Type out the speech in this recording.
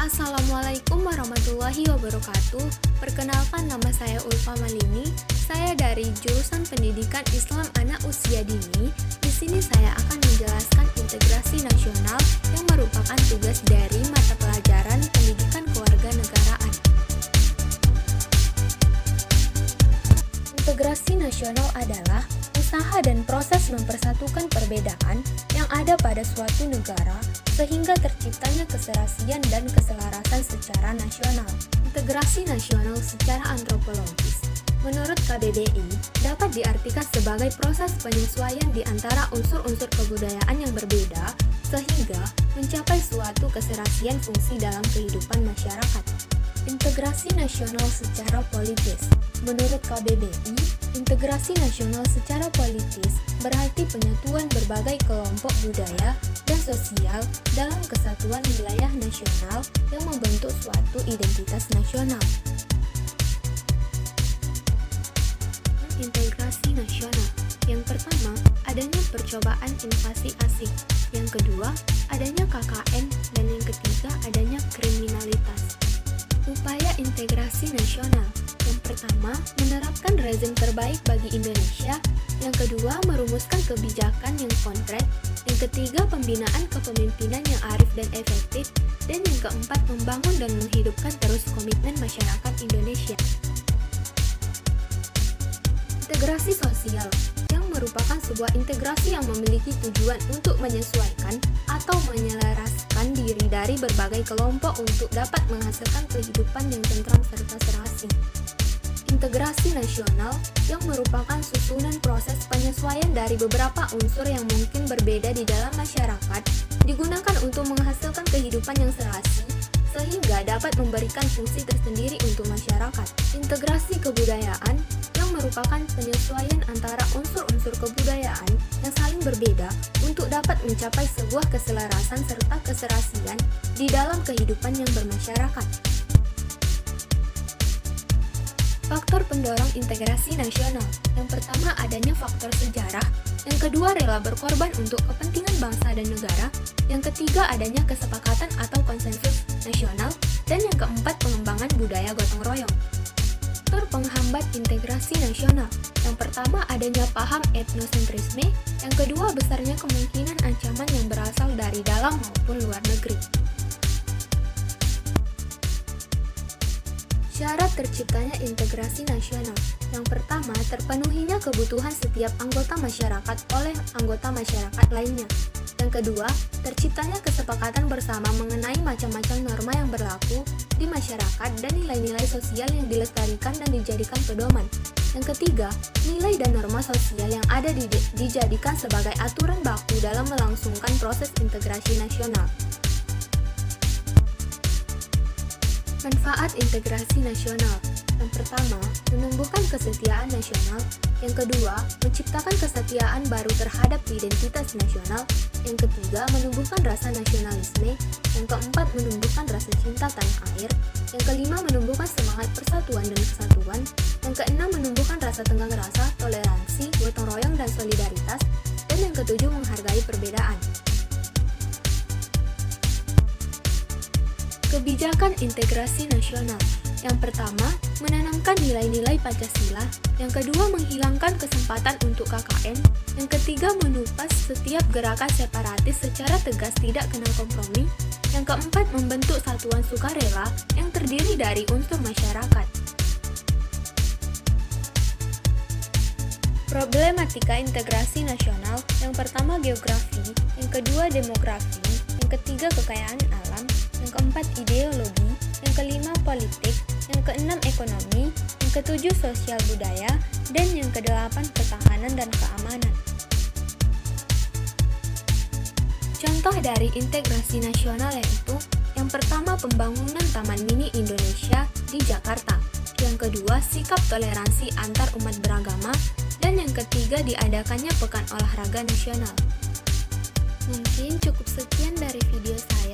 Assalamualaikum warahmatullahi wabarakatuh. Perkenalkan, nama saya Ulfa Malini. Saya dari jurusan Pendidikan Islam Anak Usia Dini. Di sini saya akan menjelaskan integrasi nasional yang merupakan tugas dari mata pelajaran Pendidikan Kewarganegaraan. Integrasi nasional adalah usaha dan proses mempersatukan perbedaan yang ada pada suatu negara sehingga terciptanya keserasian dan keselarasan secara nasional. Integrasi nasional secara antropologis, menurut KBBI, dapat diartikan sebagai proses penyesuaian di antara unsur-unsur kebudayaan yang berbeda sehingga mencapai suatu keserasian fungsi dalam kehidupan masyarakat. Integrasi nasional secara politis, menurut KBBI, integrasi nasional secara politis berarti penyatuan berbagai kelompok budaya dan sosial dalam kesatuan wilayah nasional yang membentuk suatu identitas nasional. Integrasi nasional. Yang pertama, adanya percobaan invasi asing. Yang kedua, adanya KKN. Dan yang ketiga, adanya kriminalitas. Upaya integrasi nasional. Yang pertama, menerapkan rezim terbaik bagi Indonesia. Yang kedua, merumuskan kebijakan yang konkret. Yang ketiga, pembinaan kepemimpinan yang arif dan efektif. Dan yang keempat, membangun dan menghidupkan terus komitmen masyarakat Indonesia. Integrasi sosial, yang merupakan sebuah integrasi yang memiliki tujuan untuk menyesuaikan atau menyelaraskan diri dari berbagai kelompok untuk dapat menghasilkan kehidupan yang tentram serta serasi. Integrasi nasional, yang merupakan susunan proses penyesuaian dari beberapa unsur yang mungkin berbeda di dalam masyarakat, digunakan untuk menghasilkan kehidupan yang serasi, sehingga dapat memberikan fungsi tersendiri untuk masyarakat. Integrasi kebudayaan, yang merupakan penyesuaian antara unsur-unsur kebudayaan yang saling berbeda untuk dapat mencapai sebuah keselarasan serta keserasian di dalam kehidupan yang bermasyarakat. Faktor pendorong integrasi nasional. Yang pertama, adanya faktor sejarah. Yang kedua, rela berkorban untuk kepentingan bangsa dan negara. Yang ketiga, adanya kesepakatan atau konsensus nasional. Dan yang keempat, pengembangan budaya gotong royong. Faktor penghambat integrasi nasional. Yang pertama, adanya paham etnosentrisme. Yang kedua, besarnya kemungkinan ancaman yang berasal dari dalam maupun luar negeri. Syarat terciptanya integrasi nasional. Yang pertama, terpenuhinya kebutuhan setiap anggota masyarakat oleh anggota masyarakat lainnya. Yang kedua, terciptanya kesepakatan bersama mengenai macam-macam norma yang berlaku di masyarakat dan nilai-nilai sosial yang dilestarikan dan dijadikan pedoman. Yang ketiga, nilai dan norma sosial yang ada dijadikan sebagai aturan baku dalam melangsungkan proses integrasi nasional. Manfaat integrasi nasional. Yang pertama, menumbuhkan kesetiaan nasional. Yang kedua, menciptakan kesetiaan baru terhadap identitas nasional. Yang ketiga, menumbuhkan rasa nasionalisme. Yang keempat, menumbuhkan rasa cinta tanah air. Yang kelima, menumbuhkan semangat persatuan dan kesatuan. Yang keenam, menumbuhkan rasa tenggang rasa, toleransi, gotong royong, dan solidaritas. Dan yang ketujuh, menghargai perbedaan. Kebijakan integrasi nasional. Yang pertama, menanamkan nilai-nilai Pancasila. Yang kedua, menghilangkan kesempatan untuk KKN. Yang ketiga, menupas setiap gerakan separatis secara tegas tidak kenal kompromi. Yang keempat, membentuk satuan sukarela yang terdiri dari unsur masyarakat. Problematika integrasi nasional. Yang pertama, geografi. Yang kedua, demografi. Yang ketiga, kekayaan alam. Yang keempat, ideologi. Yang kelima, politik. Yang keenam, ekonomi. Yang ketujuh, sosial budaya. Dan yang kedelapan, ketahanan dan keamanan. Contoh dari integrasi nasional yaitu: yang pertama, pembangunan Taman Mini Indonesia di Jakarta. Yang kedua, sikap toleransi antar umat beragama. Dan yang ketiga, diadakannya Pekan Olahraga Nasional. Mungkin cukup sekian dari video saya.